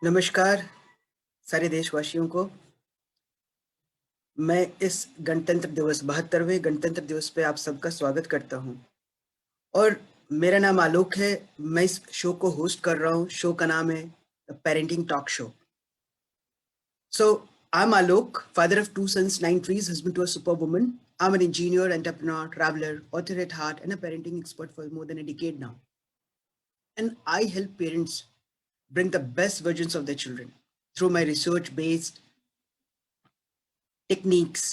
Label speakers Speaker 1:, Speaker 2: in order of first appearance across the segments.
Speaker 1: नमस्कार सारे देशवासियों को। मैं इस गणतंत्र दिवस 72वें गणतंत्र दिवस पे आप सबका स्वागत करता हूँ और मेरा नाम आलोक है। मैं इस शो को होस्ट कर रहा हूँ। शो का नाम है parenting talk show. So I am Alok, father of 2 sons, 9 trees, husband to a superwoman. I'm an engineer, entrepreneur, traveler, author at heart, and a parenting expert for more than a decade now. And I help parents bring the best versions of their children through my research-based techniques.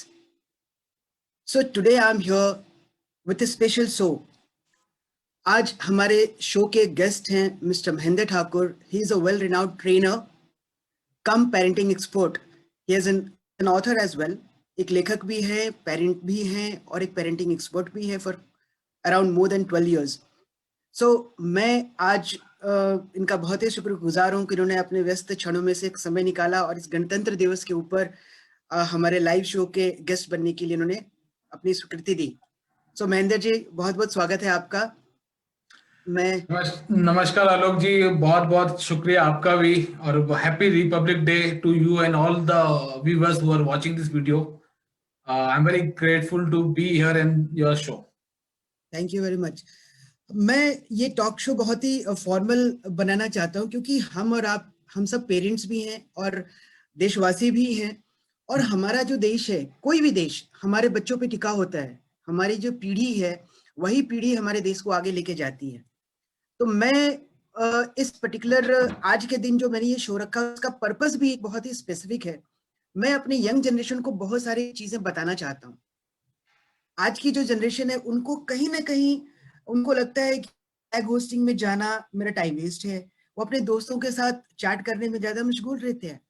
Speaker 1: So today I'm here with a special show. आज हमारे show के guest हैं mister Mahendra Thakur. He is a well renowned trainer cum parenting expert. He is an author as well. एक लेखक भी है, parent भी हैं और एक पेरेंटिंग एक्सपर्ट भी है for around more than 12 years. सो मैं आज इनका बहुत ही शुक्रगुजार हूँ कि इन्होंने अपने व्यस्त क्षणों में से एक समय निकाला और इस गणतंत्र दिवस के ऊपर हमारे लाइव शो के गेस्ट बनने के लिए इन्होंने अपनी स्वीकृति दी। सो महेंद्र जी, बहुत बहुत स्वागत है आपका। मैं
Speaker 2: नमस्कार आलोक जी, बहुत बहुत शुक्रिया आपका भी, और happy Republic Day to you and all the viewers who are watching this video. I am very grateful to be here in your show.
Speaker 1: Thank you very much. मैं ये टॉक शो बहुत ही फॉर्मल बनाना चाहता हूँ क्योंकि हम और आप, हम सब पेरेंट्स भी हैं और देशवासी भी हैं। और हमारा जो देश है, कोई भी देश हमारे बच्चों पे टिका होता है। हमारी जो पीढ़ी है वही पीढ़ी हमारे देश को आगे लेके जाती है। तो मैं इस पर्टिकुलर आज के दिन जो मैंने ये शो रखा उसका पर्पस भी एक बहुत ही स्पेसिफिक है। मैं अपने यंग जनरेशन को बहुत सारी चीजें बताना चाहता हूँ। आज की जो जनरेशन है उनको कहीं ना कहीं उनको लगता है कि टैग होस्टिंग में जाना मेरा टाइम वेस्ट है। वो अपने दोस्तों के साथ चैट करने में ज्यादा मशगूल रहते हैं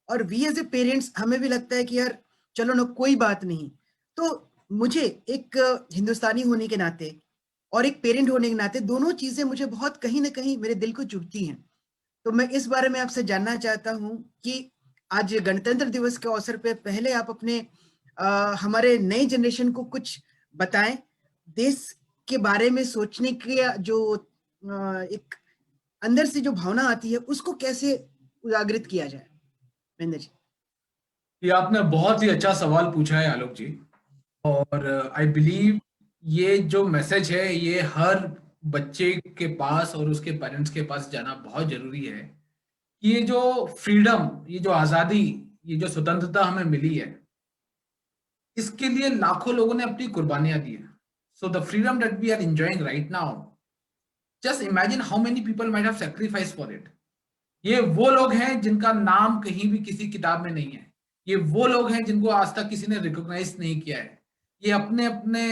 Speaker 1: और वी एज ए पेरेंट्स हमें भी लगता है कि यार चलो ना, कोई बात नहीं। तो मुझे एक हिंदुस्तानी होने के नाते और एक पेरेंट होने के नाते दोनों चीजें मुझे बहुत कहीं ना कहीं मेरे दिल को चुभती हैं। तो मैं इस बारे में आपसे जानना चाहता हूँ कि आज गणतंत्र दिवस के अवसर पे पहले आप अपने हमारे नए जनरेशन को कुछ बताएं। देश के बारे में सोचने की जो एक अंदर से जो भावना आती है उसको कैसे उजागरित किया जाए। महेंद्र जी।
Speaker 2: ये आपने बहुत ही अच्छा सवाल पूछा है आलोक जी, और आई बिलीव ये जो मैसेज है ये हर बच्चे के पास और उसके पेरेंट्स के पास जाना बहुत जरूरी है। ये जो फ्रीडम, ये जो आजादी, ये जो स्वतंत्रता हमें मिली है, इसके लिए लाखों लोगों ने अपनी कुर्बानियां दी है। So the freedom that we are enjoying right now, just imagine how many people might have sacrifice for it. ये वो लोग हैं जिनका नाम कहीं भी किसी किताब में नहीं है। ये वो लोग हैं जिनको आज तक किसी ने रिकॉग्नाइज नहीं किया है। ये अपने अपने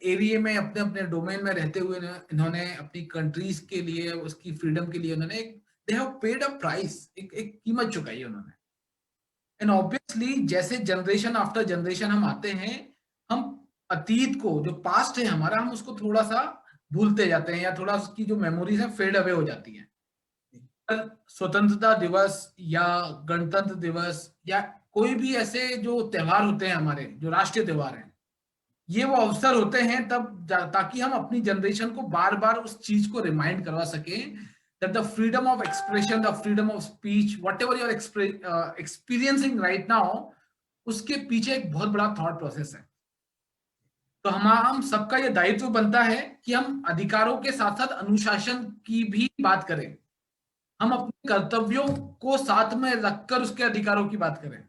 Speaker 2: एरिया में, अपने अपने डोमेन में रहते हुए इन्होंने अपनी कंट्रीज के लिए, उसकी फ्रीडम के लिए उन्होंने they have paid a price, एक कीमत चुकाई है उन्होंने। एंड ऑब्वियसली जैसे जनरेशन आफ्टर जनरेशन हम आते हैं, हम अतीत को, जो पास्ट है हमारा, हम उसको थोड़ा सा भूलते जाते हैं, या थोड़ा उसकी जो मेमोरीज है फेड अवे हो जाती है। स्वतंत्रता दिवस या गणतंत्र दिवस या कोई भी ऐसे जो त्योहार होते हैं हमारे, जो राष्ट्रीय त्योहार हैं, ये वो अवसर होते हैं तब ताकि हम अपनी जनरेशन को बार बार उस चीज को रिमाइंड करवा सकें that the freedom of expression, the freedom of speech, whatever you are experiencing right now, उसके पीछे एक बहुत बड़ा थॉट प्रोसेस है। तो हम सबका ये दायित्व बनता है कि हम अधिकारों के साथ साथ अनुशासन की भी बात करें। हम अपने कर्तव्यों को साथ में रखकर उसके अधिकारों की बात करें।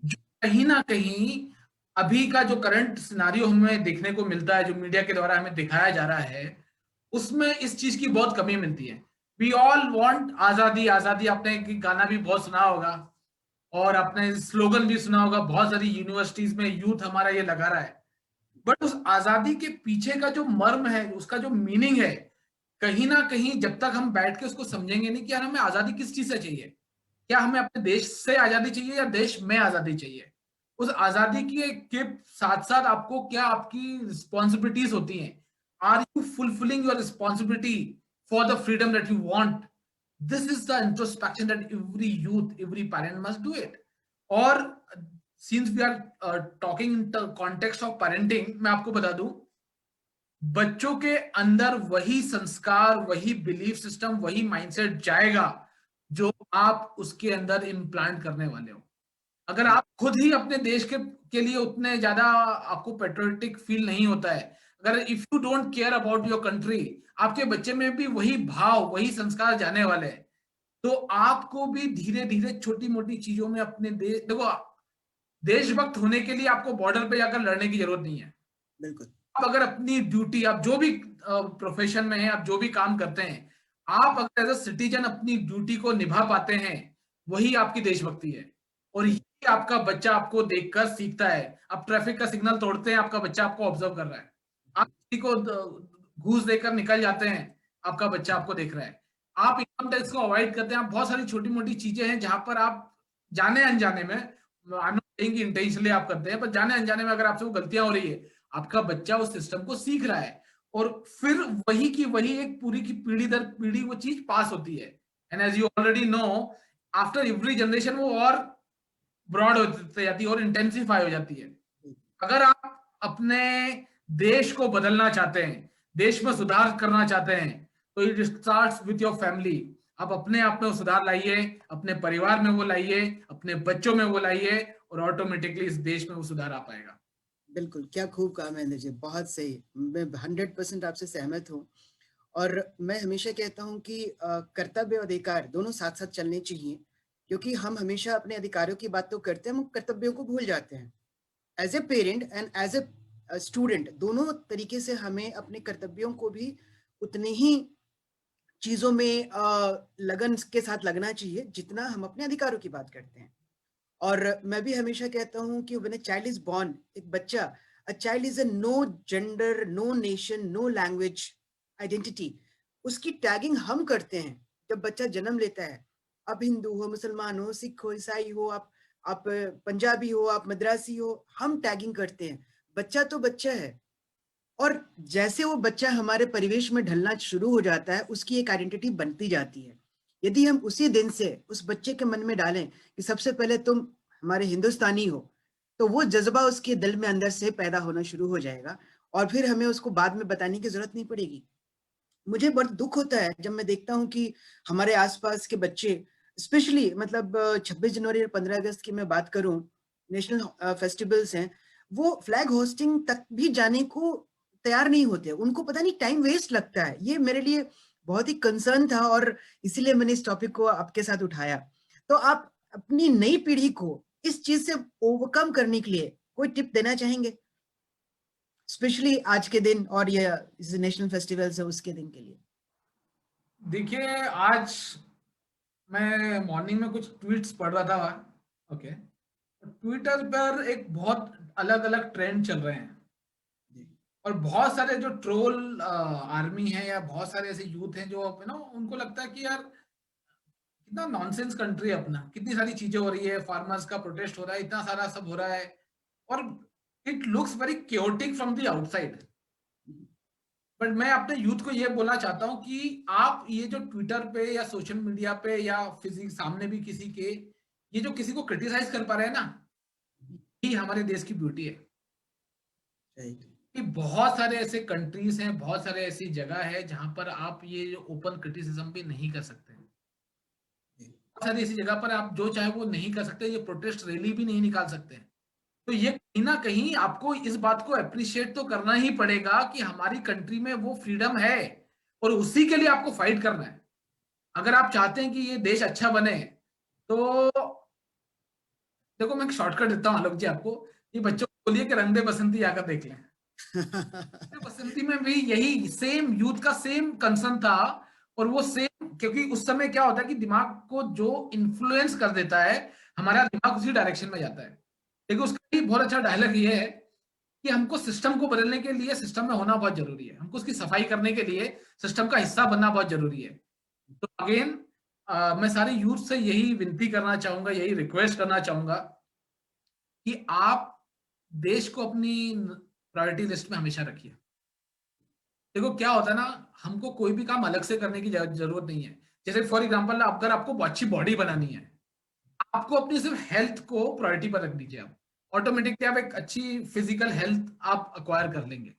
Speaker 2: जो कहीं ना कहीं अभी का जो करंट सिनारियो हमें देखने को मिलता है, जो मीडिया के द्वारा हमें दिखाया जा रहा है, उसमें इस चीज की बहुत कमी मिलती है। वी ऑल वांट आजादी। आजादी, आपने गाना भी बहुत सुना होगा और आपने स्लोगन भी सुना होगा, बहुत सारी यूनिवर्सिटीज में यूथ हमारा ये लगा रहा है। बट उस आजादी के पीछे का जो मर्म है, उसका जो मीनिंग है, कहीं ना कहीं जब तक हम बैठ के उसको समझेंगे नहीं कि यार हमें आजादी किस चीज से चाहिए, क्या हमें अपने देश से आजादी चाहिए या देश में आजादी चाहिए, उस आजादी के साथ साथ आपको क्या आपकी रिस्पॉन्सिबिलिटीज होती हैं, are you fulfilling your responsibility for the freedom that you want. This is the introspection that every youth, every parent must do it. और since we are talking in the context of parenting, मैं आपको बता दूं, बच्चों के अंदर वही संस्कार, वही बिलीफ सिस्टम, वही माइंडसेट जाएगा जो आप उसके अंदर इम्प्लांट करने वाले हो। अगर आप खुद ही अपने देश के लिए उतने ज्यादा आपको पेट्रियोटिक फील नहीं होता है, अगर if you don't care about your country, आपके बच्चे में भी वही भाव, वही संस्कार जाने वाले हैं। तो आपको भी धीरे धीरे छोटी मोटी चीजों में अपने देश, देखो, देशभक्त होने के लिए आपको बॉर्डर पे जाकर लड़ने की जरूरत नहीं है।
Speaker 1: बिल्कुल।
Speaker 2: आप अगर अपनी ड्यूटी, आप जो भी प्रोफेशन में हैं, आप जो भी काम करते हैं, आप अगर एज अ सिटीजन अपनी ड्यूटी को निभा पाते हैं, वही आपकी देशभक्ति है। और ये आपका बच्चा आपको देखकर सीखता है। आप ट्रैफिक का सिग्नल तोड़ते हैं, आपका बच्चा आपको ऑब्जर्व कर रहा है। आप किसी को घूस देकर निकल जाते हैं, आपका बच्चा आपको देख रहा है। आप इनकम टैक्स को अवॉइड करते हैं, आप बहुत सारी छोटी मोटी चीजें हैं जहां पर आप जाने अनजाने में, आई एम नॉट सेइंग इंटेंशनली आप करते हैं, पर जाने अनजाने में अगर आपसे वो गलतियां हो रही है, आपका बच्चा उस सिस्टम को सीख रहा है। और फिर वही की वही एक पूरी की पीढ़ी दर पीढ़ी वो चीज पास होती है। And as you already know, after every generation वो और ब्रॉड होती जाती है और इंटेंसिफाई हो जाती है। अगर आप अपने देश को बदलना चाहते हैं, देश में सुधार करना चाहते हैं, तो it starts with your family. आप अपने आप में वो सुधार लाइए, अपने परिवार में वो लाइए, अपने बच्चों में वो लाइए, और ऑटोमेटिकली इस देश में वो सुधार आ पाएगा।
Speaker 1: बिल्कुल, क्या खूब कहा महेंद्र जी, बहुत सही। मैं 100% आपसे सहमत हूँ। और मैं हमेशा कहता हूँ कि कर्तव्य और अधिकार दोनों साथ-साथ चलने चाहिए, क्योंकि हम हमेशा अपने अधिकारों की बात तो करते हैं, हम कर्तव्यों को भूल जाते हैं। As a parent and as a student, दोनों तरीके से हमें अपने कर्तव्यों को भी उतने ही चीज़ों में लगन के साथ लगना चाहिए, जितना हम अपने अधिकारों की बात करते हैं। और मैं भी हमेशा कहता हूँ कि when a child is born, एक बच्चा, a child is a no gender, no nation, no language identity. उसकी टैगिंग हम करते हैं जब बच्चा जन्म लेता है। आप हिंदू हो, मुसलमान हो, सिख हो, ईसाई हो, आप पंजाबी हो, आप मद्रासी हो, हम टैगिंग करते हैं। बच्चा तो बच्चा है। और जैसे वो बच्चा हमारे परिवेश में ढलना शुरू हो जाता है, उसकी एक आइडेंटिटी बनती जाती है। यदि हम उसी दिन से उस बच्चे के मन में डालें कि सबसे पहले तुम हमारे हिंदुस्तानी हो, तो वो जज़्बा उसके दिल में अंदर से पैदा होना शुरू हो जाएगा, और फिर हमें उसको बाद में बताने की ज़रूरत नहीं पड़ेगी। मुझे बहुत दुःख होता है जब मैं देखता हूँ कि हमारे आस-पास के बच्चे, स्पेशली मतलब 26 जनवरी और 15 अगस्त की मैं बात करूँ, नेशनल फेस्टिवल्स हैं, वो फ्लैग होस्टिंग तक भी जाने को तैयार नहीं होते। उनको पता नहीं टाइम वेस्ट लगता है। ये मेरे लिए बहुत ही कंसर्न था, और इसीलिए मैंने इस टॉपिक को आपके साथ उठाया। तो आप अपनी नई पीढ़ी को इस चीज़ से ओवरकम करने के लिए कोई टिप देना चाहेंगे? स्पेशली आज के दिन, और ये नेशनल फेस्टिवल्स है उसके दिन के लिए?
Speaker 2: देखिए, आज मैं मॉर्निंग में कुछ ट्वीट्स पढ़ रहा था। ओके, ट्विटर पर एक बहुत अलग अलग ट्रेंड चल रहे हैं,
Speaker 1: जी।
Speaker 2: और बहुत सारे जो ट्रोल आर्मी है, या बहुत सारे ऐसे यूथ हैं जो उनको लगता है कि यार कितना नॉनसेंस कंट्री है अपना, कितनी सारी चीजें हो रही है, फार्मर्स का प्रोटेस्ट हो रहा है, इतना सारा सब हो रहा है, और it looks very chaotic from the outside. But मैं अपने यूथ को ये बोलना चाहता हूँ कि आप ये जो ट्विटर पे या सोशल मीडिया पे या फिजिक सामने भी किसी के, ये जो किसी को क्रिटिसाइज कर पा रहे हैं ना, ये हमारे देश की ब्यूटी है।
Speaker 1: राइट।
Speaker 2: कि बहुत सारे ऐसे कंट्रीज हैं, बहुत सारे ऐसी जगह है जहां पर आप ये जो ओपन क्रिटिसिज्म भी नहीं कर सकते।
Speaker 1: जी।
Speaker 2: बहुत सारी ऐसी जगह पर आप जो चाहे वो नहीं कर सकते, ये प्रोटेस्ट रैली भी नहीं निकाल सकते। तो ये कहीं ना कहीं आपको इस बात को अप्रिशिएट तो करना ही पड़ेगा कि हमारी कंट्री में वो फ्रीडम है, और उसी के लिए आपको फाइट करना है। अगर आप चाहते हैं कि ये देश अच्छा बने, तो देखो, मैं एक शॉर्टकट देता हूँ आलोक जी आपको। ये बच्चों को बोलिए कि रंग दे बसंती आकर देख लें। बसंती में भी यही सेम यूथ का सेम कंसर्न था, और वो सेम, क्योंकि उस समय क्या होता है कि दिमाग को जो इन्फ्लुएंस कर देता है, हमारा दिमाग उसी डायरेक्शन में जाता है। देखिए, उसका भी बहुत अच्छा डायलॉग ये है कि हमको सिस्टम को बदलने के लिए सिस्टम में होना बहुत जरूरी है, हमको उसकी सफाई करने के लिए सिस्टम का हिस्सा बनना बहुत जरूरी है। तो अगेन, मैं सारे यूथ से यही विनती करना चाहूंगा, यही रिक्वेस्ट करना चाहूंगा कि आप देश को अपनी प्रायोरिटी लिस्ट में हमेशा रखिए। देखो क्या होता है ना, हमको कोई भी काम अलग से करने की जरूरत नहीं है। जैसे फॉर एग्जांपल, अगर आपको अच्छी बॉडी बनानी है, आपको अपनी सिर्फ हेल्थ को प्रायोरिटी पर रख दीजिए। आप ऑटोमेटिकली आप एक अच्छी फिजिकल हेल्थ आप अक्वायर कर लेंगे।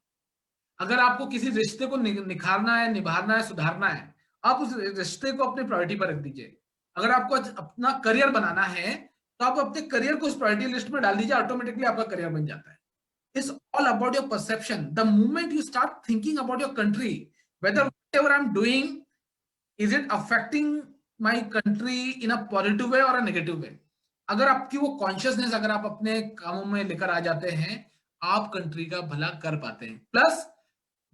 Speaker 2: अगर आपको किसी रिश्ते को निखारना है, निभाना है, सुधारना है, आप उस रिश्ते को अपनी प्रायोरिटी पर रख दीजिए। अगर आपको अपना करियर बनाना है तो आप अपने करियर को उस प्रायोरिटी लिस्ट में डाल दीजिए, ऑटोमेटिकली आपका करियर बन जाता है। It's all about your perception. The moment you start thinking about your country, whether whatever I'm doing, is it affecting my country in a positive way or a negative way? अगर आपकी वो consciousness अगर आप अपने कामों में लेकर आ जाते हैं, आप कंट्री का भला कर पाते हैं। प्लस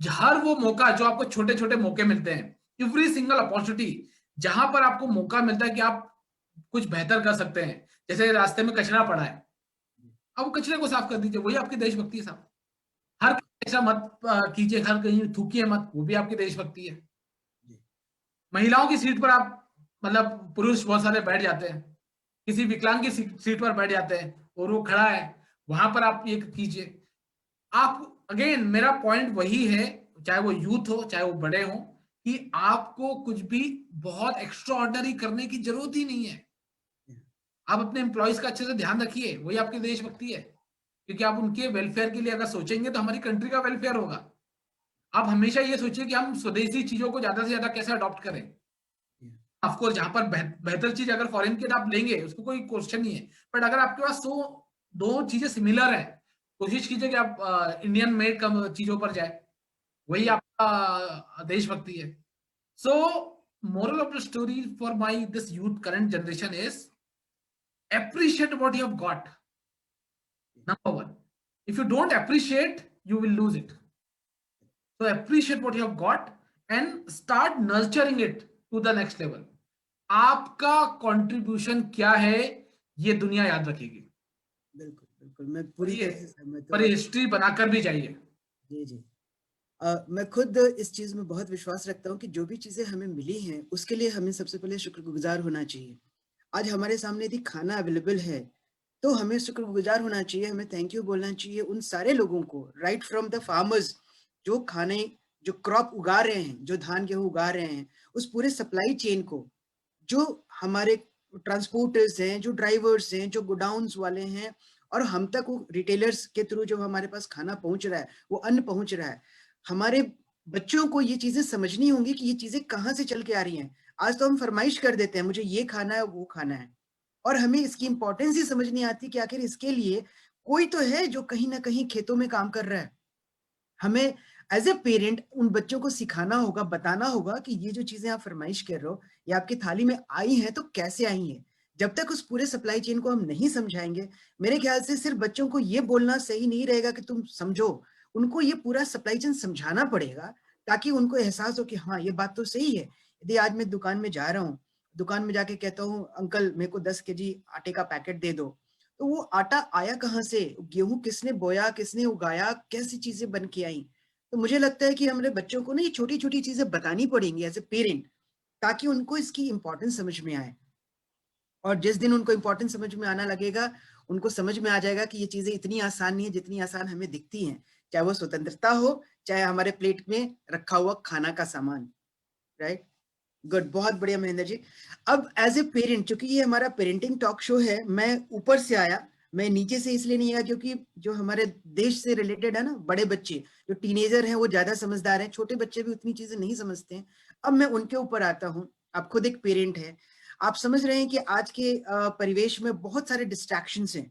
Speaker 2: हर वो मौका जो आपको छोटे-छोटे मौके मिलते हैं, एवरी सिंगल अपॉर्चुनिटी जहां पर आपको मौका मिलता है कि आप कुछ बेहतर कर सकते हैं। जैसे रास्ते में कचरा पड़ा है, अब वो कचरे को साफ कर दीजिए, वही आपकी देशभक्ति है साहब। हर ऐसा मत कीजिए, हर कहीं थूकिए मत, वो भी आपकी देशभक्ति है। महिलाओं की सीट पर आप मतलब पुरुष बहुत सारे बैठ जाते हैं, किसी विकलांग की सीट पर बैठ जाते हैं और वो खड़ा है, वहां पर आप ये कीजिए। आप अगेन मेरा पॉइंट वही है, चाहे वो यूथ हो चाहे वो बड़े हो, कि आपको कुछ भी बहुत एक्स्ट्रा ऑर्डिनरी करने की जरूरत ही नहीं है। आप अपने एम्प्लॉइज का अच्छे से ध्यान रखिए, वही आपकी देशभक्ति है। क्योंकि आप उनके वेलफेयर के लिए अगर सोचेंगे तो हमारी कंट्री का वेलफेयर होगा। आप हमेशा ये सोचिए कि हम स्वदेशी चीजों को ज्यादा से ज्यादा कैसे अडॉप्ट करें। ऑफ कोर्स जहां पर बेहतर चीज अगर फॉरेन की आप लेंगे उसको कोई क्वेश्चन नहीं है, बट अगर आपके पास दो चीजें सिमिलर है, कोशिश कीजिए कि आप इंडियन मेड चीजों पर जाए, वही आपका देशभक्ति है। सो moral of the story for my this youth current generation is appreciate what you have got. Number one, if you don't appreciate, you will lose it. So appreciate what you have got and start nurturing it to the next level. आपका contribution क्या है ये दुनिया याद रखेगी।
Speaker 1: बिल्कुल बिल्कुल, मैं पूरी तरह से सहमत
Speaker 2: पर
Speaker 1: हूँ।
Speaker 2: हिस्ट्री बनाकर भी जाइए।
Speaker 1: जी जी। मैं खुद इस चीज में बहुत विश्वास रखता हूँ कि जो भी चीजें हमें मिली हैं उसके लिए हमें सबसे पहले शुक्रगुजार होना चाहिए। आज हमारे सामने यदि खाना अवेलेबल है तो हमें शुक्रगुजार होना चाहिए, हमें थैंक यू बोलना चाहिए उन सारे लोगों को, राइट फ्रॉम द फार्मर्स, जो खाने जो क्रॉप उगा रहे हैं, जो धान गेहूं उगा रहे हैं, उस पूरे सप्लाई चेन को, जो हमारे ट्रांसपोर्टर्स हैं, जो ड्राइवर्स हैं, जो गोडाउन्स वाले हैं, और हम तक वो रिटेलर्स के थ्रू जो हमारे पास खाना पहुंच रहा है, वो अन्न पहुंच रहा है। हमारे बच्चों को ये चीजें समझनी होंगी कि ये चीजें कहाँ से चल के आ रही हैं। आज तो हम फरमाइश कर देते हैं, मुझे ये खाना है, वो खाना है, और हमें इसकी इंपॉर्टेंस ही समझ नहीं आती कि आखिर इसके लिए कोई तो है जो कहीं ना कहीं खेतों में काम कर रहा है। हमें एज ए पेरेंट उन बच्चों को सिखाना होगा, बताना होगा कि ये जो चीजें आप फरमाइश कर रहे हो, ये आपकी थाली में आई हैं तो कैसे आई हैं। जब तक उस पूरे सप्लाई चेन को हम नहीं समझाएंगे, मेरे ख्याल से सिर्फ बच्चों को ये बोलना सही नहीं रहेगा कि तुम समझो, उनको ये पूरा सप्लाई चेन समझाना पड़ेगा, ताकि उनको एहसास हो कि हाँ ये बात तो सही है। यदि आज मैं दुकान में जा रहा हूँ, दुकान में जाके कहता हूँ अंकल मेरे को 10 kg आटे का पैकेट दे दो, तो वो आटा आया कहाँ से, गेहूं किसने बोया, किसने उगाया, कैसी चीजें बन के आई। तो मुझे लगता है कि हमारे बच्चों को ना ये छोटी छोटी चीजें बतानी पड़ेंगी एज ए पेरेंट, ताकि उनको इसकी इंपॉर्टेंस समझ में आए। और जिस दिन उनको इंपॉर्टेंस समझ में आना लगेगा, उनको समझ में आ जाएगा कि ये चीजें इतनी आसान नहीं है जितनी आसान हमें दिखती हैं, चाहे वो स्वतंत्रता हो, चाहे हमारे प्लेट में रखा हुआ खाना का सामान। राइट, गुड, बहुत बढ़िया महेंद्र जी। अब एज ए पेरेंट, क्योंकि ये हमारा पेरेंटिंग टॉक शो है, मैं ऊपर से आया, मैं नीचे से इसलिए नहीं आया क्योंकि जो हमारे देश से रिलेटेड है ना, बड़े बच्चे जो टीनेजर हैं वो ज्यादा समझदार हैं, छोटे बच्चे भी उतनी चीजें नहीं समझते हैं। अब मैं उनके ऊपर आता हूँ। आप खुद एक पेरेंट है, आप समझ रहे हैं कि आज के परिवेश में बहुत सारे डिस्ट्रैक्शंस हैं,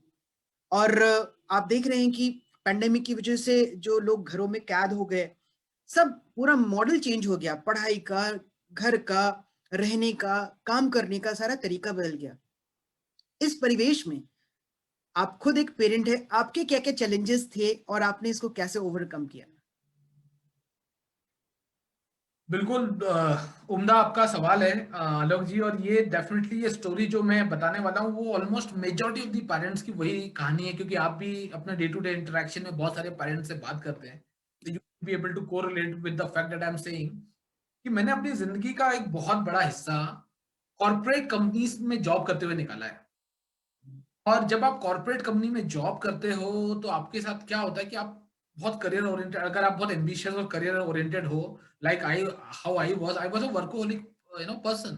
Speaker 1: और आप देख रहे हैं कि पेंडेमिक की वजह से जो लोग घरों में कैद हो गए, सब पूरा मॉडल चेंज हो गया, पढ़ाई का, घर का, रहने का, काम करने का सारा तरीका बदल गया। इस परिवेश में आप खुद एक पेरेंट है, आपके क्या क्या चैलेंजेस थे और आपने इसको कैसे ओवरकम किया?
Speaker 2: बिल्कुल उम्दा आपका सवाल है आलोक जी, और ये डेफिनेटली ये स्टोरी जो मैं बताने वाला हूँ वो almost majority of the parents की वही कहानी है, क्योंकि आप भी अपने डे टू डे इंटरेक्शन में बहुत सारे पेरेंट्स से बात करते हैं, तो you be able to correlate with the fact that I am saying कि मैंने अपनी जिंदगी का एक बहुत बड़ा हिस्सा कॉर्पोरेट कंपनीज में जॉब करते हुए निकाला है। और जब आप कॉर्पोरेट कंपनी में जॉब करते हो तो आपके साथ क्या होता है कि आप बहुत करियर ओरिएंटेड, अगर आप बहुत एम्बिशियस और करियर ओरिएंटेड हो, like I was a workaholic person.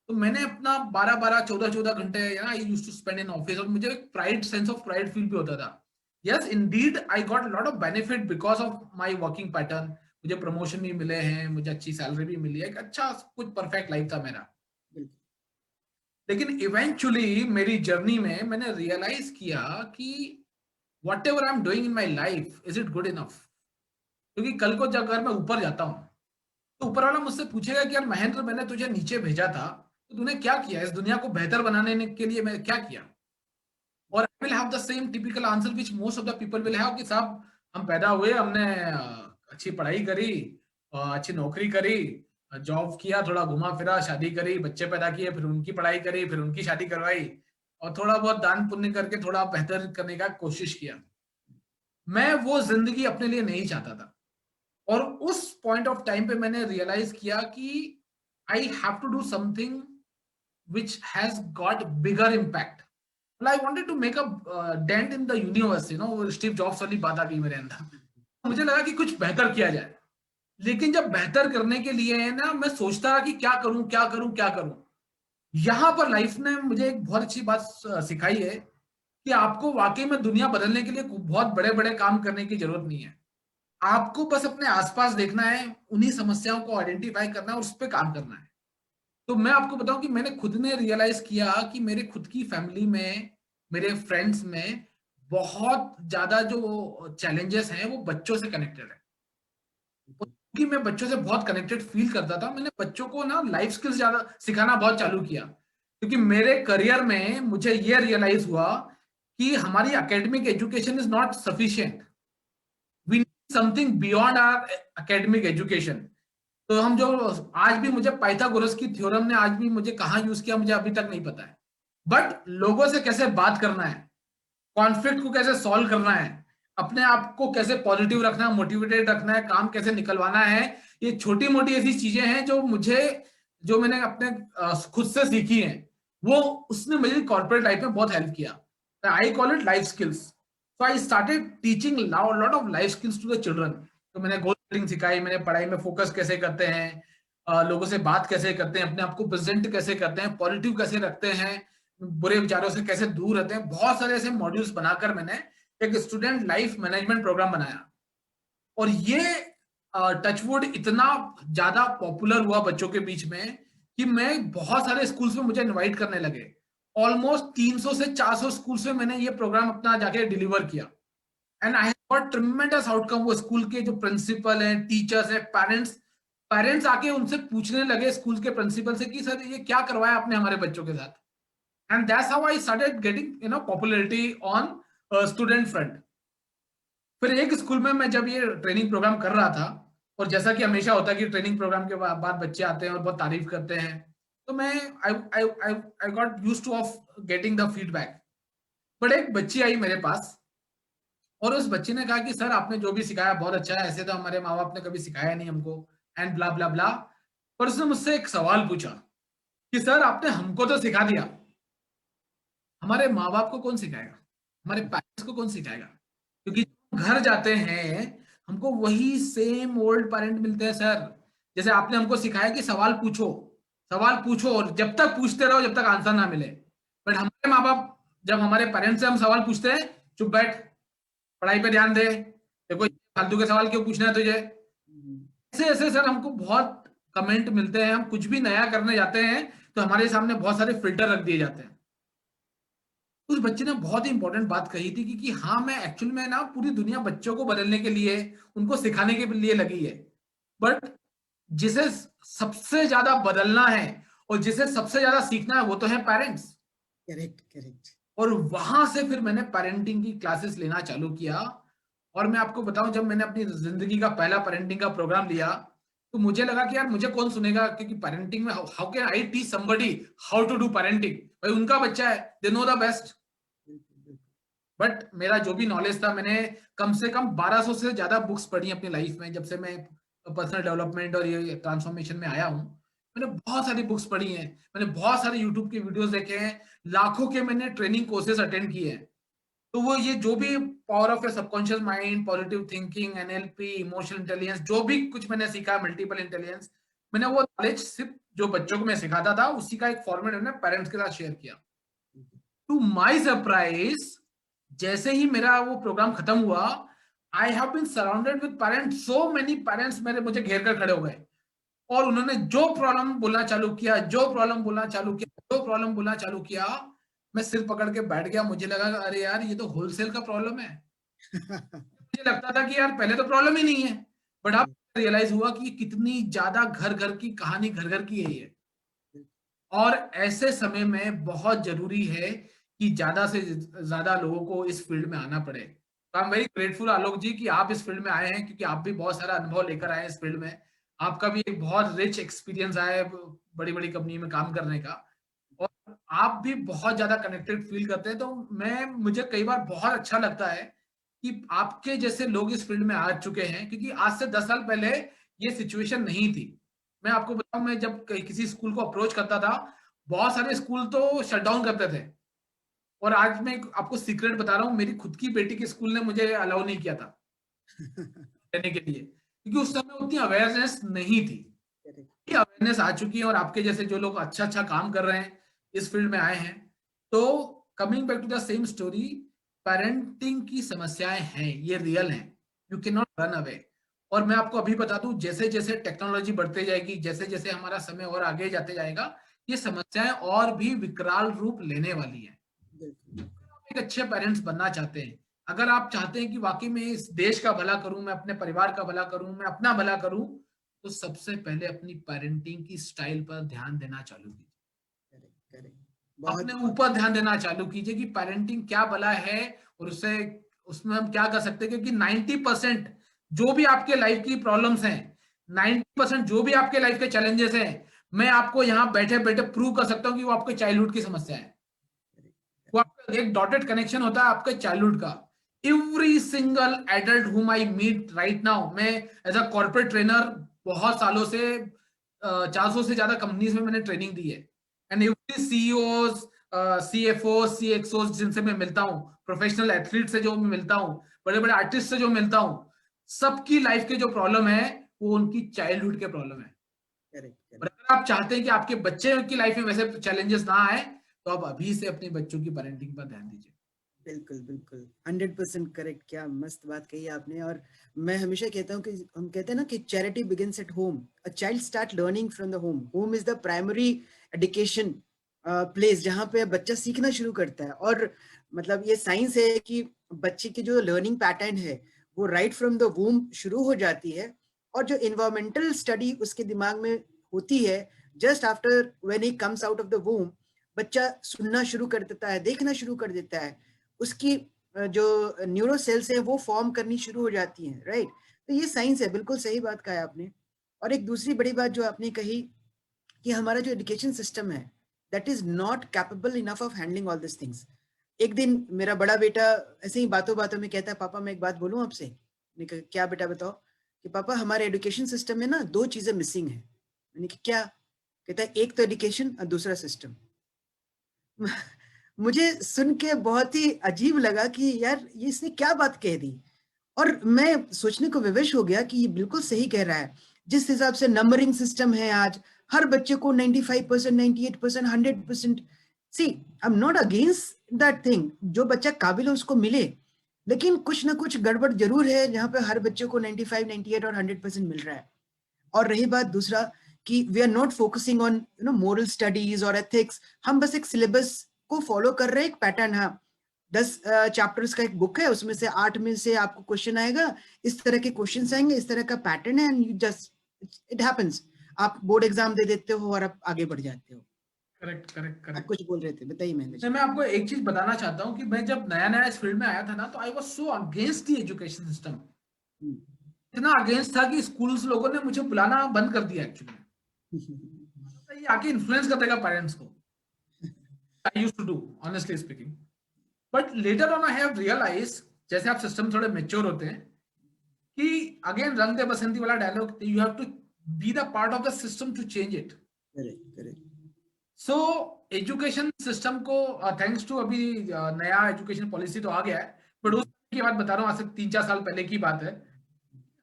Speaker 2: तो मैंने अपना 12-12 14-14 घंटे I used to spend in office, और मुझे एक pride sense of pride feel भी होता था। Yes indeed I got lot of benefit because of my working pattern, मुझे प्रमोशन भी मिले हैं, मुझे अच्छी सैलरी भी मिली है, एक अच्छा कुछ परफेक्ट लाइफ था मेरा। लेकिन इवेंचुअली मेरी जर्नी में मैंने रियलाइज किया कि what ever I am doing in my life, is it good enough? क्योंकि कल को जब अगर मैं ऊपर जाता हूँ तो ऊपर वाला मुझसे पूछेगा कि यार महेंद्र, मैंने तुझे नीचे भेजा था, तो तूने क्या किया इस दुनिया को बेहतर बनाने के लिए, मैं क्या किया? और I will have the same typical answer which most of the people will have कि साहब, हम पैदा हुए, हमने अच्छी पढ़ाई करी, अच्छी नौकरी करी, जॉब किया, थोड़ा घुमा फिरा, शादी करी, बच्चे पैदा किए, फिर उनकी पढ़ाई करी, फिर उनकी शादी करवाई, और थोड़ा बहुत दान पुण्य करके थोड़ा बेहतर करने का कोशिश किया। मैं वो जिंदगी अपने लिए नहीं चाहता था। और उस पॉइंट ऑफ टाइम पे मैंने रियलाइज किया कि I have to do something which has got bigger impact. Well, I wanted to make a dent in the universe, you know, Steve jobs वाली बात आ गई मेरे अंदर। मुझे लगा कि कुछ बेहतर किया जाए। लेकिन जब बेहतर करने के लिए है ना, मैं सोचता रहा कि क्या करूं क्या करूं क्या करूं। यहां पर लाइफ ने मुझे एक बहुत अच्छी बात सिखाई है कि आपको वाकई में दुनिया बदलने के लिए बहुत बड़े बड़े काम करने की जरूरत नहीं है। आपको बस अपने आसपास देखना है, उन्हीं समस्याओं को आइडेंटिफाई करना है और उस पर काम करना है। तो मैं आपको बताऊं कि मैंने खुद ने रियलाइज किया कि मेरे खुद की फैमिली में, मेरे फ्रेंड्स में बहुत ज्यादा जो चैलेंजेस हैं वो बच्चों से कनेक्टेड है। क्योंकि मैं बच्चों से बहुत कनेक्टेड फील करता था, मैंने बच्चों को ना लाइफ स्किल्स ज्यादा सिखाना बहुत चालू किया। क्योंकि मेरे करियर में मुझे ये रियलाइज हुआ कि हमारी academic education is not sufficient, we need something beyond our academic education. तो हम जो, आज भी मुझे पाइथागोरस की थ्योरम ने आज भी मुझे कहाँ यूज किया मुझे अभी तक नहीं पता है। बट लोगों से कैसे बात करना है, कॉन्फ्लिक्ट को कैसे सॉल्व करना है, अपने आप को कैसे पॉजिटिव रखना है, मोटिवेटेड रखना है, काम कैसे निकलवाना है, ये छोटी मोटी ऐसी चीजें हैं जो मुझे, जो मैंने अपने खुद से सीखी हैं, वो उसने मेरी कॉर्पोरेट लाइफ में बहुत हेल्प किया। I call it life skills. So I started teaching lot of life skills to the children. तो मैंने गोल सेटिंग सिखाई, मैंने पढ़ाई में फोकस कैसे करते हैं, लोगों से बात कैसे करते हैं, अपने आप को प्रेजेंट कैसे करते हैं, पॉजिटिव कैसे रखते हैं, बुरे विचारों से कैसे दूर रहते हैं, बहुत सारे ऐसे मॉड्यूल्स बनाकर मैंने एक स्टूडेंट लाइफ मैनेजमेंट प्रोग्राम बनाया। और ये टचवुड इतना ज्यादा पॉपुलर हुआ बच्चों के बीच में कि मैं बहुत सारे स्कूल्स में मुझे इनवाइट करने लगे। ऑलमोस्ट 300 से 400 स्कूल्स में मैंने ये प्रोग्राम अपना जाके डिलीवर किया। And I have got tremendous outcome. वो स्कूल के जो प्रिंसिपल हैं, टीचर्स हैं, पेरेंट्स पेरेंट्स आके उनसे पूछने लगे स्कूल के प्रिंसिपल से कि सर ये क्या करवाया आपने हमारे बच्चों के साथ। And that's how I started getting, you know, popularity on student front. फिर एक स्कूल में मैं जब ये ट्रेनिंग प्रोग्राम कर रहा था, और जैसा कि हमेशा होता है कि ट्रेनिंग प्रोग्राम के बाद बच्चे आते हैं और बहुत तारीफ करते हैं, तो मैं I got used two of getting the feedback. But एक बच्ची आई मेरे पास और उस बच्ची ने कहा कि सर आपने जो भी सिखाया बहुत अच्छा है, ऐसे तो हमारे माँ बाप ने कभी सिखाया नहीं हमको, एंड ब्ला ब्ला ब्ला। पर उसने मुझसे एक सवाल पूछा कि सर आपने हमको तो सिखा दिया, हमारे माँ बाप को कौन सिखाएगा, हमारे पेरेंट्स को कौन सिखाएगा? क्योंकि घर जाते हैं हमको वही सेम ओल्ड पेरेंट मिलते हैं सर। जैसे आपने हमको सिखाया कि सवाल पूछो और जब तक पूछते रहो जब तक आंसर ना मिले। बट हमारे माँ बाप, जब हमारे पेरेंट्स से हम सवाल पूछते हैं, चुप बैठ, पढ़ाई पे ध्यान दे, देखो फालतू के सवाल क्यों पूछना है तुझे। ऐसे ऐसे सर हमको बहुत कमेंट मिलते हैं। हम कुछ भी नया करने जाते हैं तो हमारे सामने बहुत सारे फिल्टर रख दिए जाते हैं। उस बच्चे ने बहुत ही इंपॉर्टेंट बात कही थी कि हाँ, मैं एक्चुअल में ना पूरी दुनिया बच्चों को बदलने के लिए, उनको सिखाने के लिए लगी है। बट जिसे सबसे ज्यादा बदलना है और जिसे सबसे ज्यादा सीखना है वो तो है पेरेंट्स।
Speaker 1: Correct correct.
Speaker 2: और वहां से फिर मैंने पेरेंटिंग की क्लासेस लेना चालू किया। और मैं आपको बताऊं, जब मैंने अपनी जिंदगी का पहला पेरेंटिंग का प्रोग्राम लिया तो मुझे लगा कि यार मुझे कौन सुनेगा, क्योंकि पेरेंटिंग में how can I teach somebody how to do parenting, भाई उनका बच्चा है, they know the best. But मेरा जो भी नॉलेज था, मैंने कम से कम 1200 से ज्यादा बुक्स पढ़ी अपनी लाइफ में। जब से मैं पर्सनल डेवलपमेंट और ये ट्रांसफॉर्मेशन में आया हूँ, मैंने बहुत सारी बुक्स पढ़ी हैं, मैंने बहुत सारे यूट्यूब के वीडियोस देखे हैं, लाखों के मैंने ट्रेनिंग कोर्सेज अटेंड किए हैं। तो वो ये जो भी power of A subconscious mind, positive thinking, NLP, emotional intelligence, जो भी कुछ मैंने सीखा, मल्टीपल इंटेलिजेंस, मैंने वो नॉलेज सिर्फ जो बच्चों को मैं सिखाता था उसी का एक फॉर्मेट मैंने पेरेंट्स के साथ शेयर किया। टू माई सरप्राइज, जैसे ही मेरा वो प्रोग्राम खत्म हुआ, I have been surrounded with parents, so many parents मेरे मुझे घेर कर खड़े हो गए और उन्होंने जो प्रॉब्लम बोलना चालू किया, मैं सिर पकड़ के बैठ गया। मुझे लगा अरे यार ये तो होलसेल का प्रॉब्लम है। मुझे लगता था कि यार पहले तो प्रॉब्लम ही नहीं है, बट अब रियलाइज हुआ कि कितनी ज्यादा घर घर की कहानी, घर घर की है ये। और ऐसे समय में बहुत जरूरी है कि ज्यादा से ज्यादा लोगों को इस फील्ड में आना पड़े। तो आई एम वेरी ग्रेटफुल आलोक जी कि आप इस फील्ड में आए हैं, क्योंकि आप भी बहुत सारा अनुभव लेकर आए हैं इस फील्ड में। आपका भी एक बहुत रिच एक्सपीरियंस आया है बड़ी बड़ी कंपनी में काम करने का, और आप भी बहुत ज्यादा कनेक्टेड फील करते हैं। तो मुझे कई बार बहुत अच्छा लगता है कि आपके जैसे लोग इस फील्ड में आ चुके हैं, क्योंकि आज से 10 साल पहले ये सिचुएशन नहीं थी। मैं आपको बताऊं, मैं जब किसी स्कूल को अप्रोच करता था, बहुत सारे स्कूल तो शट डाउन करते थे। और आज मैं आपको सीक्रेट बता रहा हूँ, मेरी खुद की बेटी के स्कूल ने मुझे अलाउ नहीं किया था रहने के लिए, क्योंकि उस समय उतनी अवेयरनेस नहीं थी। अवेयरनेस आ चुकी है, और आपके जैसे जो लोग अच्छा अच्छा काम कर रहे हैं, इस फील्ड में आए हैं। तो coming back to the same story, parenting की समस्याएं हैं, ये रियल हैं, you can not run away. और मैं आपको अभी बता दूं, जैसे जैसे टेक्नोलॉजी बढ़ते जाएगी, जैसे जैसे हमारा समय और आगे जाते जाएगा, ये समस्याएं और भी विकराल रूप लेने वाली है। एक अच्छे पेरेंट्स बनना चाहते हैं, अगर आप चाहते हैं कि वाकई में इस देश का भला करूं, मैं अपने परिवार का भला करूं, मैं अपना भला करूं, तो सबसे पहले अपनी पेरेंटिंग की स्टाइल पर ध्यान देना चालू कीजिए। अपने ऊपर ध्यान देना चालू कीजिए कि पेरेंटिंग क्या भला है, और उससे उसमें हम क्या कर सकते हैं। क्योंकि 90% जो भी आपके लाइफ की प्रॉब्लम्स हैं, 90% जो भी आपके लाइफ के चैलेंजेस हैं, मैं आपको यहाँ बैठे बैठे प्रूव कर सकता हूँ कि वो आपके चाइल्डहुड की समस्या है। वो आपका एक डॉटेड कनेक्शन होता है आपके चाइल्डहुड का। एवरी सिंगल एडल्ट हुम आई मीट राइट नाउ, मैं एज अ कॉर्पोरेट ट्रेनर बहुत सालों से 400 से ज्यादा कंपनीज में मैंने ट्रेनिंग दी है। And every CEOs, CFO, CXO जिनसे मैं मिलता हूँ, प्रोफेशनल एथलीट से जो मैं मिलता हूँ, बड़े बड़े आर्टिस्ट से जो मिलता हूँ, सबकी लाइफ के जो प्रॉब्लम है वो उनकी चाइल्डहुड के प्रॉब्लम है। और अगर आप चाहते हैं कि आपके बच्चे की लाइफ में वैसे चैलेंजेस ना आए, तो आप अभी से अपने बच्चों की पेरेंटिंग पर ध्यान दीजिए।
Speaker 1: बिल्कुल बिल्कुल 100% करेक्ट। क्या मस्त बात कही आपने। और मैं हमेशा कहता हूँ कि हम कहते हैं ना कि charity begins at home, a child start learning from the home. Home is the primary education place जहाँ पे बच्चा सीखना शुरू करता है। और मतलब ये साइंस है कि बच्चे की जो लर्निंग पैटर्न है वो राइट फ्रॉम द वूम शुरू हो जाती है। और जो इन्वायरमेंटल स्टडी उसके दिमाग में होती है, just after when he comes out of the वूम, बच्चा सुनना शुरू कर देता है, देखना शुरू कर देता है, उसकी जो न्यूरो सेल्स है वो फॉर्म करनी शुरू हो जाती हैं, राइट। तो ये साइंस है, बिल्कुल सही बात कहा आपने। और एक दूसरी बड़ी बात जो आपने कही कि हमारा जो एजुकेशन सिस्टम है that is not capable enough of handling all this things. एक दिन मेरा बड़ा बेटा ऐसे ही बातों बातों में कहता है, पापा मैं एक बात बोलूं आपसे। मैंने कहा क्या बेटा बताओ। कि पापा हमारे एजुकेशन सिस्टम में ना दो चीजें मिसिंग है। मैंने कहा क्या। कहता है एक तो एजुकेशन और दूसरा सिस्टम। मुझे सुन के बहुत ही अजीब लगा कि यार ये इसने क्या बात कह दी। और मैं सोचने को विवश हो गया कि ये बिल्कुल सही कह रहा है। जिस हिसाब से नंबरिंग सिस्टम है आज, हर बच्चे को 95%, 98%, 100%। See I am not against that thing, जो बच्चा काबिल है उसको मिले। लेकिन कुछ ना कुछ गड़बड़ जरूर है जहां पे हर बच्चे को 95, 98 और 100% मिल रहा है। और रही बात दूसरा कि we are not focusing on moral studies और एथिक्स। हम बस एक सिलेबस को फॉलो कर रहे हैं, एक पैटर्न। हाँ, 10 चैप्टर्स का एक बुक है, उसमें से 8 में से आपको क्वेश्चन आएगा, इस तरह के क्वेश्चंस आएंगे, इस तरह का पैटर्न है, and you just it happens. आप बोर्ड एग्जाम दे देते हो और आप आगे बढ़ जाते हो।
Speaker 2: करेक्ट करेक्ट
Speaker 1: आप
Speaker 2: करेक्ट।
Speaker 1: कुछ बोल रहे थे, बताइए महेंद्र जी।
Speaker 2: मैं आपको एक चीज बताना चाहता हूँ कि मैं जब नया नया इस फील्ड में आया था ना, तो I was so against the education system.
Speaker 1: Hmm.
Speaker 2: इतना अगेंस्ट था कि स्कूल्स लोगों ने मुझे बुलाना बंद कर दिया एक्चुअली। ये आके इन्फ्लुएंस कर देगा पेरेंट्स को। I used to do, honestly speaking. But later on I have realise, जैसे आप सिस्टम थोड़े मेच्योर होते हैं, कि अगेन रंग दे बसंती वाला dialogue, you have to be the part of the system to change it.
Speaker 1: Correct correct.
Speaker 2: So education system को, thanks to अभी नया एजुकेशन पॉलिसी तो आ गया है, बट उस की बात बता रहा हूँ, आज से 3-4 साल पहले की बात है।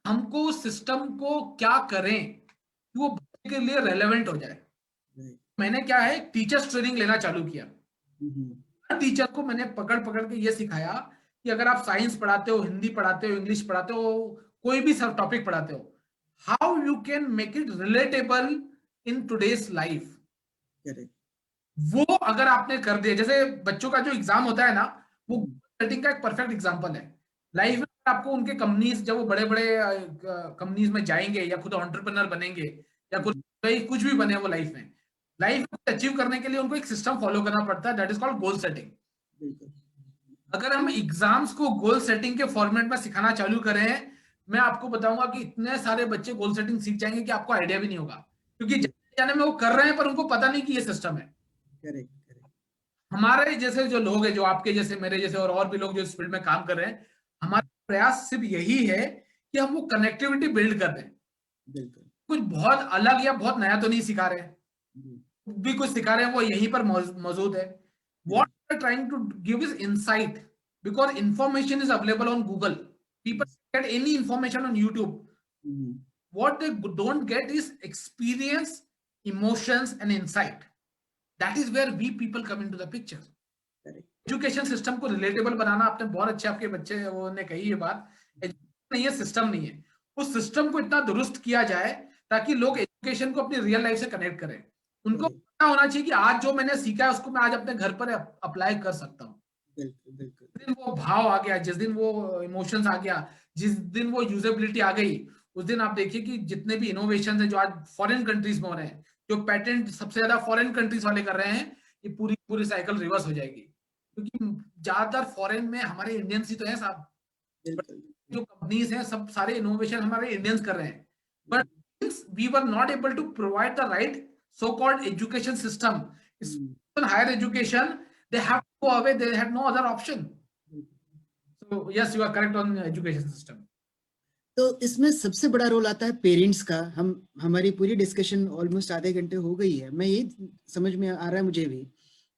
Speaker 2: हमको सिस्टम को क्या करें कि वो बच्चे के लिए रेलेवेंट हो जाए। मैंने क्या है, टीचर्स ट्रेनिंग लेना चालू किया। हर टीचर को मैंने पकड़ पकड़ के ये सिखाया कि अगर आप साइंस पढ़ाते हो, हिंदी पढ़ाते हो, इंग्लिश पढ़ाते हो, कोई भी सब टॉपिक पढ़ाते हो, how you can make it relatable in today's life.
Speaker 1: Correct.
Speaker 2: वो अगर आपने कर दिया, जैसे बच्चों का जो एग्जाम होता है ना, वो
Speaker 1: हम्म,
Speaker 2: सेटिंग का एक परफेक्ट एग्जांपल है। लाइफ में आपको उनके कंपनीज, जब वो बड़े बड़े कंपनीज में जाएंगे या खुद एंटरप्रेन्योर बनेंगे या कुछ
Speaker 1: हम्म,
Speaker 2: कुछ भी बने वो लाइफ में कुछ अचीव करने के लिए उनको एक सिस्टम फॉलो करना पड़ता है, that is called goal setting.
Speaker 1: बिल्कुल।
Speaker 2: अगर हम एग्जाम्स को गोल सेटिंग के फॉर्मेट में सिखाना चालू करें, मैं आपको बताऊंगा कि इतने सारे बच्चे गोल सेटिंग सीख जाएंगे कि आपको आइडिया भी नहीं होगा, क्योंकि जाने जाने में वो कर रहे हैं पर उनको पता नहीं कि ये सिस्टम है।
Speaker 1: Correct, correct.
Speaker 2: हमारे जैसे जो लोग हैं, जो आपके जैसे, मेरे जैसे और भी लोग जो इस फील्ड में काम कर रहे हैं, हमारा प्रयास सिर्फ यही है कि हम वो कनेक्टिविटी बिल्ड कर दें।
Speaker 1: बिल्कुल।
Speaker 2: कुछ बहुत अलग या बहुत नया तो नहीं सिखा रहे हैं,
Speaker 1: हम्म,
Speaker 2: भी कुछ सिखा रहे हैं वो यहीं पर मौजूद है।
Speaker 1: Correct.
Speaker 2: What are trying to give is insight, because information is available on Google, people get any information on YouTube.
Speaker 1: Hmm,
Speaker 2: What they don't get is experience, emotions and insight. That is where we people come into the picture.
Speaker 1: Correct.
Speaker 2: Education system को relatable बनाना, आपने बहुत अच्छे, आपके बच्चे वो ने कही ये बात, एजुकेशन नहीं है, सिस्टम नहीं है। उस सिस्टम को इतना दुरुस्त किया जाए ताकि लोग एजुकेशन को अपनी रियल लाइफ से कनेक्ट करें। उनको
Speaker 1: करेक्ट।
Speaker 2: पता होना चाहिए कि आज जो मैंने सीखा है उसको मैं आज अपने घर पर अप्लाई कर सकता हूँ।
Speaker 1: बिल्कुल, बिल्कुल।
Speaker 2: जिस दिन वो भाव आ गया, जिस दिन वो इमोशंस आ गया, जिस दिन वो यूजेबिलिटी आ गई, उस दिन आप देखिए कि जितने भी इनोवेशन है जो आज फॉरेन कंट्रीज में हो रहे हैं, जो पैटेंट सबसे ज्यादा फॉरेन कंट्रीज वाले कर रहे हैं, ये पूरी पूरी साइकिल रिवर्स हो जाएगी। क्योंकि ज्यादातर फॉरेन में हमारे इंडियंस ही तो हैं साहब।
Speaker 1: बिल्कुल।
Speaker 2: जो कंपनीज हैं सब सारे इनोवेशन हमारे इंडियंस कर रहे हैं,
Speaker 1: hmm,
Speaker 2: but we were not able to provide the right so called education system,
Speaker 1: hmm,
Speaker 2: higher education, they have to go away, they had no other option.
Speaker 1: बिल्कुल।
Speaker 2: So yes, you are correct on education system.
Speaker 1: तो इसमें सबसे बड़ा role आता है parents का। हम हमारी पूरी डिस्कशन ऑलमोस्ट आधे घंटे हो गई है, मैं यही समझ में आ रहा है मुझे भी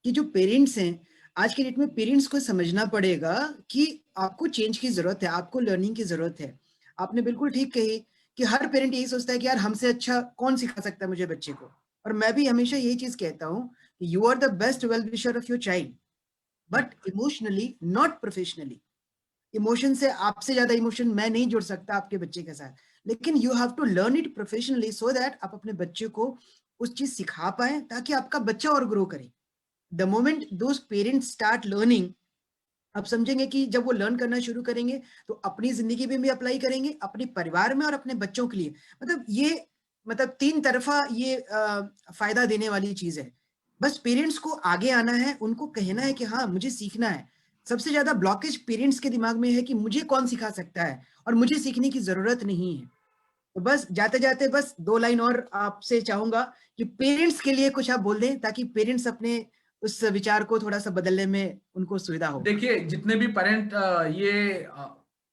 Speaker 1: कि जो पेरेंट्स हैं आज के डेट में, पेरेंट्स को समझना पड़ेगा कि आपको चेंज की जरूरत है, आपको लर्निंग की जरूरत है। आपने बिल्कुल ठीक कही कि हर पेरेंट यही सोचता है कि यार हमसे अच्छा कौन सिखा सकता है मुझे बच्चे को। और मैं भी हमेशा यही चीज कहता हूँ कि you are the best well wisher of your child, but emotionally not professionally. Emotion से आपसे ज्यादा इमोशन मैं नहीं जुड़ सकता आपके बच्चे के साथ, लेकिन you have to learn it professionally so that आप अपने बच्चे को उस चीज सिखा पाए ताकि आपका बच्चा और ग्रो करे। The moment those parents start learning, आप समझेंगे कि जब वो लर्न करना शुरू करेंगे तो अपनी जिंदगी में भी अप्लाई करेंगे, अपने परिवार में और अपने बच्चों के लिए। मतलब ये, मतलब तीन तरफा ये फायदा देने वाली चीज है। बस पेरेंट्स को आगे आना है, उनको कहना है कि हाँ मुझे सीखना है। सबसे ज्यादा ब्लॉकेज पेरेंट्स के दिमाग में है कि मुझे कौन सिखा सकता है और मुझे सीखने की जरूरत नहीं है। तो बस जाते जाते बस दो लाइन और आपसे चाहूंगा कि पेरेंट्स के लिए कुछ आप बोल दें ताकि पेरेंट्स अपने उस विचार को थोड़ा सा बदलने में उनको सुविधा हो।
Speaker 2: देखिए, जितने भी पेरेंट ये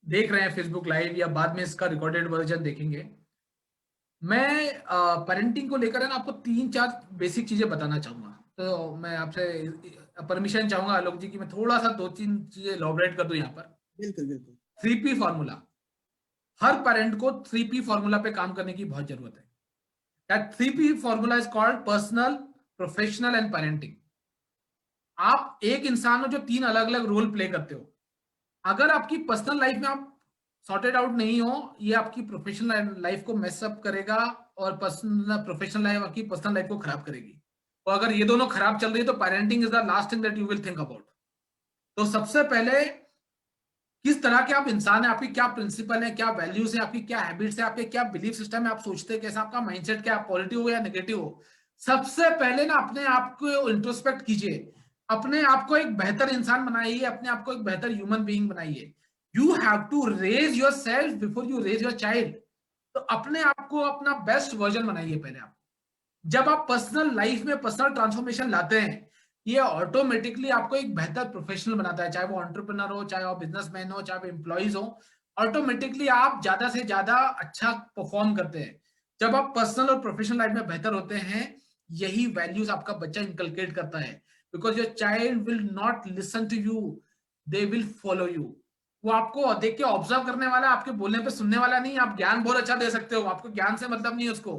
Speaker 2: देख रहे हैं फेसबुक लाइव या बाद में इसका रिकॉर्डेड वर्जन देखेंगे, मैं पेरेंटिंग को लेकर है ना आपको तीन चार बेसिक चीजें बताना चाहूंगा। तो मैं आपसे परमिशन चाहूंगा आलोक जी कि मैं थोड़ा सा दो तीन चीजें इलॉबरेट कर दूं यहाँ पर।
Speaker 1: बिल्कुल, बिल्कुल।
Speaker 2: 3P फॉर्मूला, हर पेरेंट को 3P फॉर्मूला पे काम करने की बहुत जरूरत है। That 3P formula is called personal, professional and parenting. आप एक इंसान हो जो तीन अलग अलग रोल प्ले करते हो। अगर आपकी पर्सनल लाइफ में आप सॉर्टेड आउट नहीं हो, ये आपकी प्रोफेशनल लाइफ को मेसअप करेगा और पर्सनल प्रोफेशनल लाइफ आपकी पर्सनल लाइफ को खराब करेगी। और अगर ये दोनों खराब चल रही है तो parenting is the last thing that you will think about. तो सबसे पहले किस तरह के आप इंसान है, आपकी क्या प्रिंसिपल है, क्या वैल्यूज है, आपकी क्या हैबिट्स है, आपके क्या बिलीफ सिस्टम है, आप सोचते हैं कैसा, आपका माइंडसेट क्या, पॉजिटिव हो या नेगेटिव हो। सबसे पहले ना अपने आप को इंट्रोस्पेक्ट कीजिए, अपने आप को एक बेहतर इंसान बनाइए, अपने आप को एक बेहतर ह्यूमन बीइंग बनाइए। You have to raise yourself before you raise your child. तो अपने आप को अपना बेस्ट वर्जन बनाइए पहले आप। जब आप पर्सनल लाइफ में पर्सनल ट्रांसफॉर्मेशन लाते हैं, ये ऑटोमेटिकली आपको एक बेहतर प्रोफेशनल बनाता है, चाहे वो एंटरप्रेन्योर हो, चाहे वो बिजनेसमैन हो, चाहे वो एम्प्लॉइज हो। ऑटोमेटिकली आप ज्यादा से ज्यादा अच्छा परफॉर्म करते हैं। जब आप पर्सनल और प्रोफेशनल लाइफ में बेहतर होते हैं, यही वैल्यूज आपका बच्चा इंकलकेट करता है। Because your child will not listen to you, they will follow you. वो आपको देख के ऑब्जर्व करने वाला, आपके बोलने पे सुनने वाला नहीं। आप ज्ञान बहुत अच्छा दे सकते हो, आपको ज्ञान से मतलब नहीं है उसको,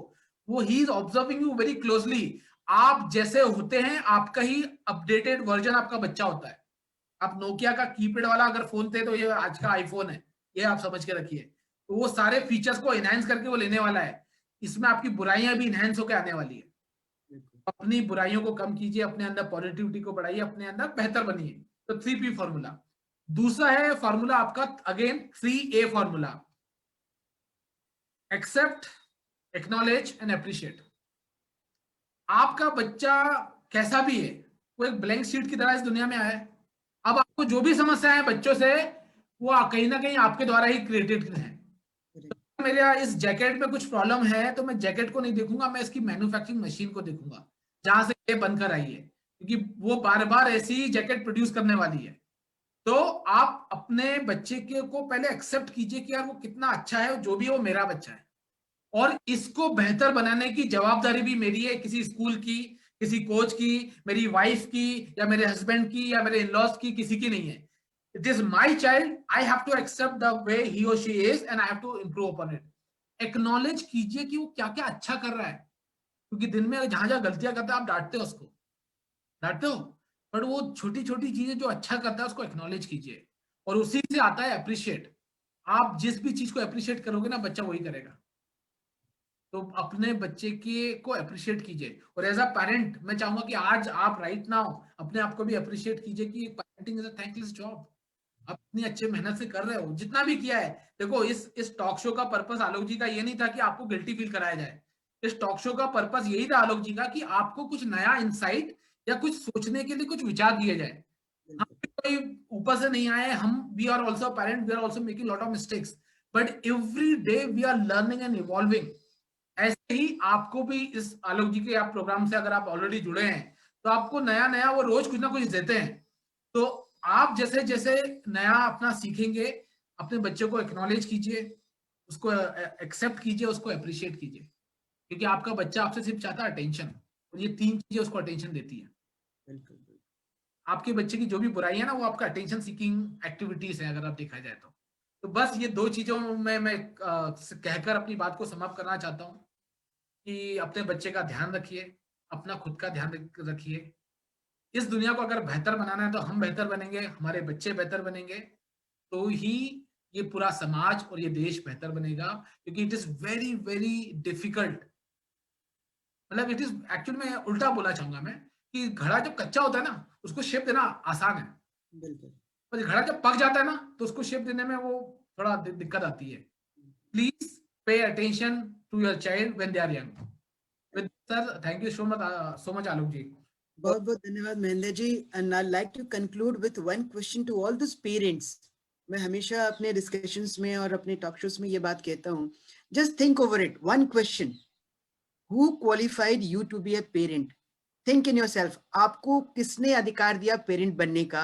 Speaker 2: वो he is observing you very closely. आप जैसे होते हैं, आपका ही अपडेटेड वर्जन आपका बच्चा होता है। आप नोकिया का कीपैड वाला अगर फोन थे तो ये आज का आईफोन है, ये आप समझ के रखिए। तो वो सारे फीचर्स को एनहांस करके वो लेने वाला है। इसमें आपकी बुराइयां भी इनहेंस होकर आने वाली है। अपनी बुराइयों को कम कीजिए, अपने अंदर पॉजिटिविटी को बढ़ाइए, अपने अंदर बेहतर बनिए। तो 3P फॉर्मूला। दूसरा है फॉर्मूला आपका again 3A formula, except, acknowledge and appreciate. आपका बच्चा कैसा भी है, वो एक ब्लैंक शीट की तरह इस दुनिया में आया है। अब आपको जो भी समस्या है बच्चों से, वो कहीं ना कहीं आपके द्वारा ही क्रिएटेड है। तो मेरे इस जैकेट में कुछ प्रॉब्लम है तो मैं जैकेट को नहीं देखूंगा, मैं इसकी मैन्युफैक्चरिंग मशीन को देखूंगा जहां से ये बनकर आई है, क्योंकि वो बार बार ऐसी जैकेट प्रोड्यूस करने वाली है। तो आप अपने बच्चे के को पहले एक्सेप्ट कीजिए कि यार वो कितना अच्छा है, जो भी है वो मेरा बच्चा है, और इसको बेहतर बनाने की जवाबदारी भी मेरी है, किसी स्कूल की, किसी कोच की, मेरी वाइफ की, या मेरे हस्बैंड की, या मेरे इन-लॉज की, किसी की नहीं है। It is my child, I have to accept the way he और she is and I have to improve upon it. Acknowledge कीजिए कि वो क्या क्या अच्छा कर रहा है, क्योंकि दिन में जहां जहां गलतियां करता है आप डांटते हो उसको, डांटते हो, बट वो छोटी छोटी चीजें जो अच्छा करता है उसको एक्नॉलेज कीजिए, और उसी से आता है अप्रिशिएट। आप जिस भी चीज को अप्रिशिएट करोगे ना, बच्चा वही करेगा। तो अपने बच्चे के को अप्रिशिएट कीजिए, और एज अ पेरेंट मैं चाहूंगा कि आज आप राइट नाउ अपने आप को भी अप्रिशिएट कीजिए कि parenting is a thankless job. आप इतनी अच्छे मेहनत से कर रहे हो, जितना भी किया है। देखो, इस टॉक शो का पर्पस आलोक जी का ये नहीं था कि आपको गिल्टी फील कराया जाए। इस टॉक शो का पर्पस यही था आलोक जी का कि आपको कुछ नया इंसाइट या कुछ सोचने के लिए कुछ विचार दिए जाए। हम भी कोई ऊपर से नहीं आए, हम we are also parent, we are also making lot of mistakes, but every day we are learning and evolving. ऐसे ही आपको भी इस आलोक जी के आप प्रोग्राम से अगर आप ऑलरेडी जुड़े हैं, तो आपको नया नया वो रोज कुछ ना कुछ देते हैं। तो आप जैसे जैसे नया अपना सीखेंगे, अपने बच्चे को एक्नॉलेज कीजिए, उसको एक्सेप्ट कीजिए, उसको अप्रिशिएट कीजिए, क्योंकि आपका बच्चा आपसे सिर्फ चाहता है अटेंशन, और ये 3 चीजें उसको अटेंशन देती है।
Speaker 1: बिल्कुल।
Speaker 2: आपके बच्चे की जो भी बुराई है ना, वो आपका अटेंशन सीकिंग एक्टिविटीज है, अगर आप देखा जाए तो बस ये 2 चीजों में मैं कहकर अपनी बात को समाप्त करना चाहता हूँ कि अपने बच्चे का ध्यान रखिए, अपना खुद का ध्यान रखिए। इस दुनिया को अगर बेहतर बनाना है तो हम बेहतर बनेंगे, हमारे बच्चे बेहतर बनेंगे, तो ही ये पूरा समाज और ये देश बेहतर बनेगा। क्योंकि it is very very difficult, मतलब इट इज एक्चुअली, मैं उल्टा बोला चाहूंगा मैं, कि घड़ा जब कच्चा होता है ना, उसको शेप देना आसान है,
Speaker 1: बिल्कुल।
Speaker 2: पर घड़ा जब पक जाता है ना, तो उसको शेप देने में वो थोड़ा दिक्कत आती है। Please pay attention to your child when they are young. With sir, thank you so much Alok ji.
Speaker 1: बहुत बहुत धन्यवाद Mahendra ji. And I like to conclude with one question to all this parents. मैं हमेशा अपने डिस्कशंस में और अपने टॉक शोज में ये बात कहता हूँ, just think over it, one question, who qualified you to be a parent? Think in yourself, आपको किसने अधिकार दिया पेरेंट बनने का?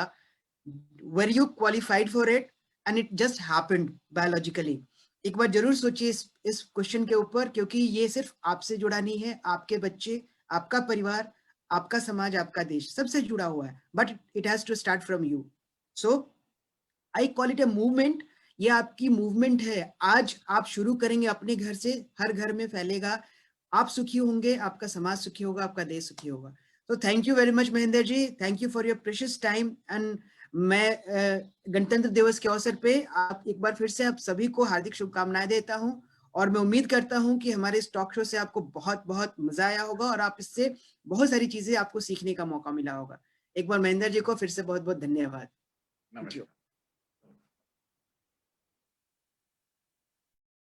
Speaker 1: Were you qualified for it and it just happened biologically? एक बार जरूर सोचिए इस क्वेश्चन के ऊपर, क्योंकि ये सिर्फ आपसे जुड़ा नहीं है, आपके बच्चे, आपका परिवार, आपका समाज, आपका देश, सबसे जुड़ा हुआ है, but it has to start from you. So I call it a movement. ये आपकी मूवमेंट है। आज आप शुरू करेंगे अपने घर से, हर घर में फैलेगा। आप सुखी होंगे, आपका समाज सुखी होगा, आपका देश सुखी होगा। तो thank you very much Mahendra ji, thank you for your precious time. And मैं गणतंत्र दिवस के अवसर पे आप एक बार फिर से आप सभी को हार्दिक शुभकामनाएं देता हूं, और मैं उम्मीद करता हूं कि हमारे इस टॉक शो से आपको बहुत बहुत मजा आया होगा, और आप इससे बहुत सारी चीजें आपको सीखने का मौका मिला होगा। एक बार महेंद्र जी को फिर से बहुत बहुत धन्यवाद। Thank you.